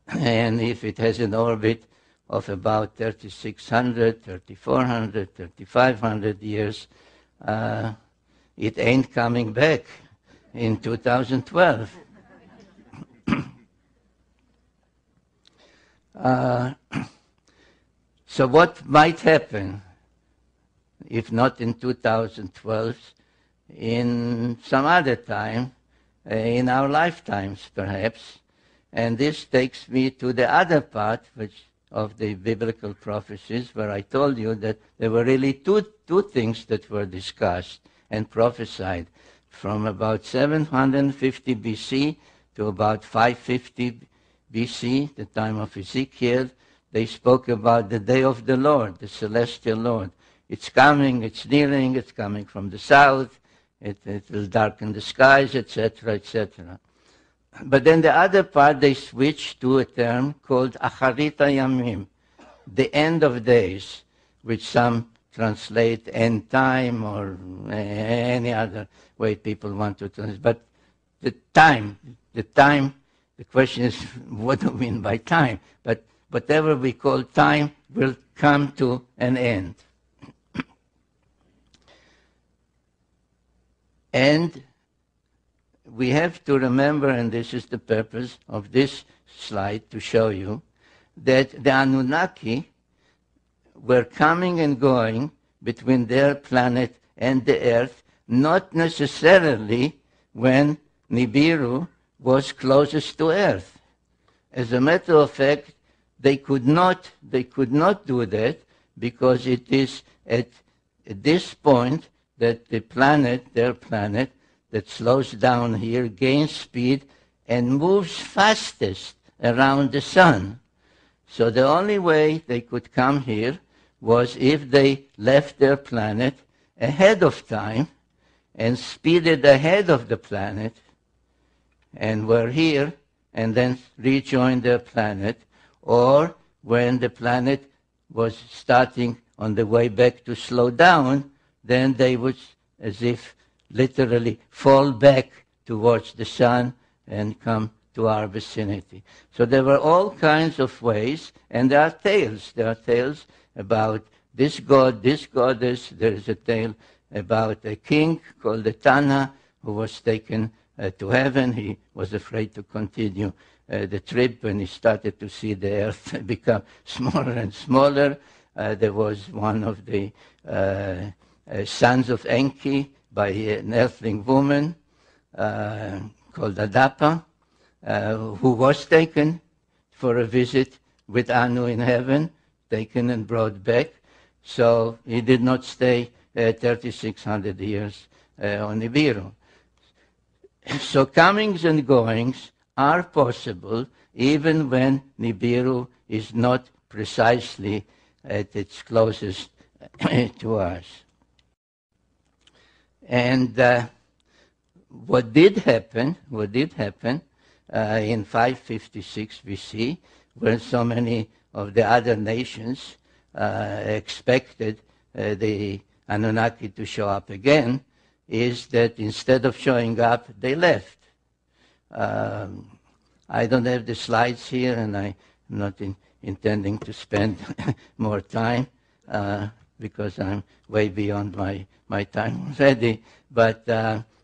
And if it has an orbit of about 3,600, 3,400, 3,500 years, it ain't coming back in 2012. So what might happen, if not in 2012, in some other time, in our lifetimes perhaps? And this takes me to the other part of the biblical prophecies, where I told you that there were really two things that were discussed and prophesied from about 750 BC to about 550 BC, the time of Ezekiel. They spoke about the day of the Lord, the celestial Lord. It's coming, it's nearing, it's coming from the south, it will darken the skies, etc., etc. But then the other part, they switched to a term called Acharita Yamim, the end of days, which some translate end time or any other way people want to translate. But the time, the question is, what do we mean by time? But whatever we call time will come to an end. And we have to remember, and this is the purpose of this slide, to show you that the Anunnaki were coming and going between their planet and the Earth, not necessarily when Nibiru was closest to Earth. As a matter of fact, they could not do that, because it is at this point that the planet, their planet, that slows down here, gains speed, and moves fastest around the sun. So the only way they could come here was if they left their planet ahead of time and speeded ahead of the planet and were here and then rejoined their planet, or when the planet was starting on the way back to slow down, then they would, as if literally, fall back towards the sun and come to our vicinity. So there were all kinds of ways, and there are tales. There are tales about this god, this goddess. There is a tale about a king called the Tana who was taken to heaven. He was afraid to continue the trip when he started to see the earth become smaller and smaller. There was one of the sons of Enki by an earthling woman called Adapa, who was taken for a visit with Anu in heaven, taken and brought back. So he did not stay 3,600 years on Nibiru. So comings and goings are possible even when Nibiru is not precisely at its closest to us. And what did happen in 556 BC, when so many of the other nations expected the Anunnaki to show up again, is that instead of showing up, they left. I don't have the slides here, and I'm not intending to spend more time because I'm way beyond my time already. But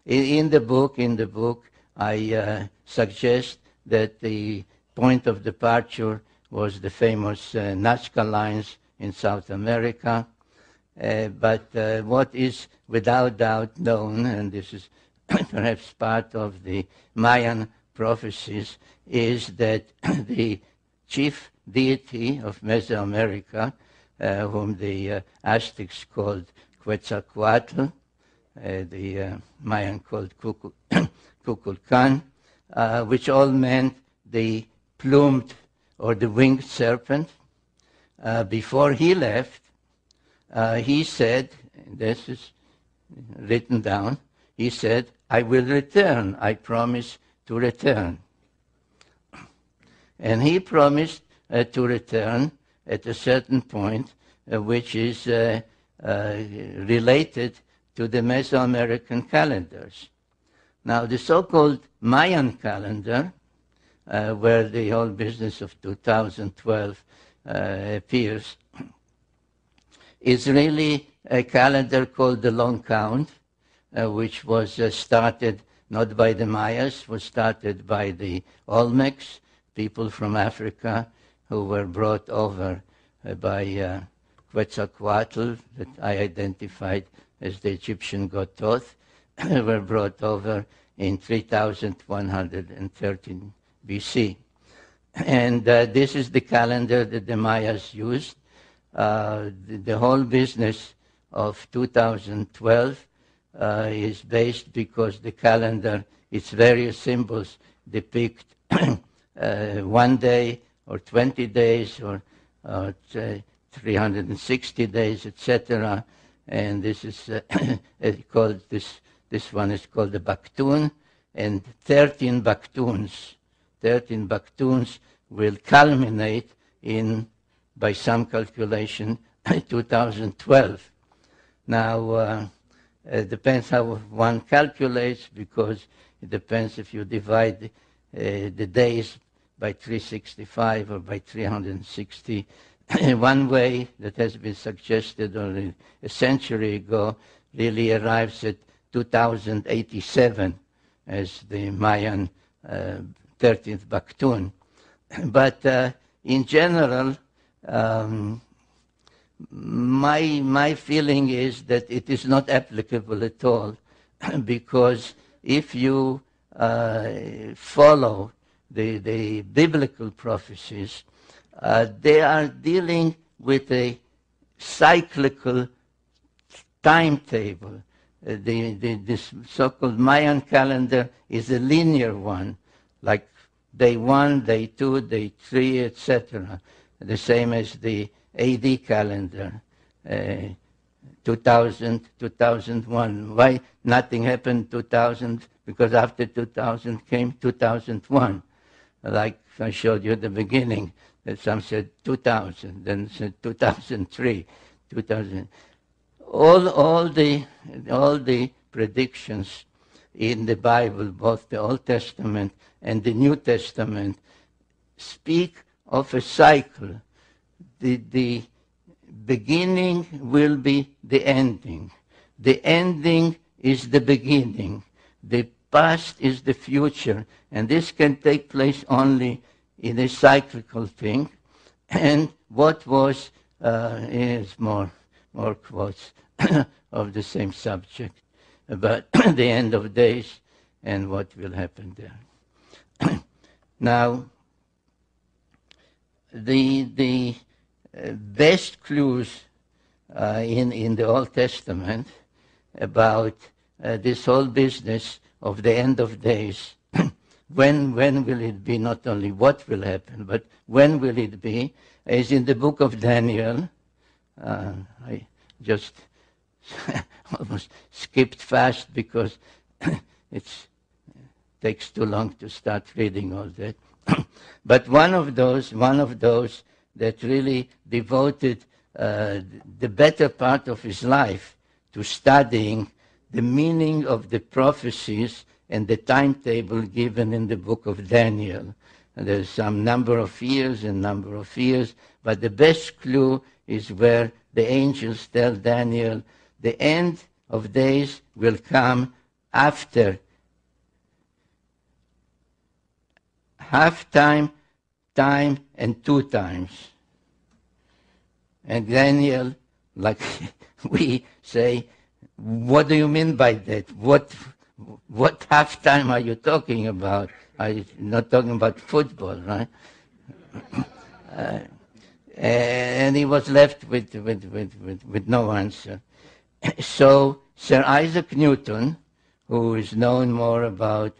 in the book, I suggest that the point of departure was the famous Nazca lines in South America. But what is without doubt known, and this is perhaps part of the Mayan prophecies, is that the chief deity of Mesoamerica, whom the Aztecs called Quetzalcoatl, the Mayan called Kukulkan, which all meant the plumed or the winged serpent. Before he left, he said, this is written down, he said, "I will return, I promise to return." And he promised to return at a certain point, which is related to the Mesoamerican calendars. Now, the so-called Mayan calendar where the whole business of 2012 appears, is really a calendar called the Long Count, which was started not by the Mayas, was started by the Olmecs, people from Africa who were brought over by Quetzalcoatl, that I identified as the Egyptian god Thoth, were brought over in 3113 BC. And this is the calendar that the Mayas used. The whole business of 2012 is based because the calendar, its various symbols depict 1 day or 20 days or 360 days, etc. And this is called this one is called the Baktun, and 13 Baktuns will culminate in, by some calculation, 2012. Now, it depends how one calculates, because it depends if you divide the days by 365 or by 360. One way that has been suggested only a century ago really arrives at 2087 as the Mayan 13th Baktun. But in general, my feeling is that it is not applicable at all, because if you follow the biblical prophecies, they are dealing with a cyclical timetable. This so-called Mayan calendar is a linear one, like day 1, day 2, day 3, etc. The same as the AD calendar, 2000, 2001. Why nothing happened 2000? Because after 2000 came 2001. Like I showed you at the beginning, that some said 2000, then said 2003, 2000. All the predictions in the Bible, both the Old Testament and the New Testament, speak of a cycle. The beginning will be the ending. The ending is the beginning. The past is the future. And this can take place only in a cyclical thing. And what was, is more quotes of the same subject about the end of days and what will happen there. Now, the best clues in the Old Testament about this whole business of the end of days, when will it be, not only what will happen, but when will it be, is in the book of Daniel. I just almost skipped fast because it takes too long to start reading all that. But one of those that really devoted the better part of his life to studying the meaning of the prophecies and the timetable given in the book of Daniel. And there's some number of years, but the best clue is where the angels tell Daniel, the end of days will come after half time, time, and 2 times. And Daniel, like we say, what do you mean by that? What half time are you talking about? I'm not talking about football, right? And he was left with no answer. So Sir Isaac Newton, who is known more about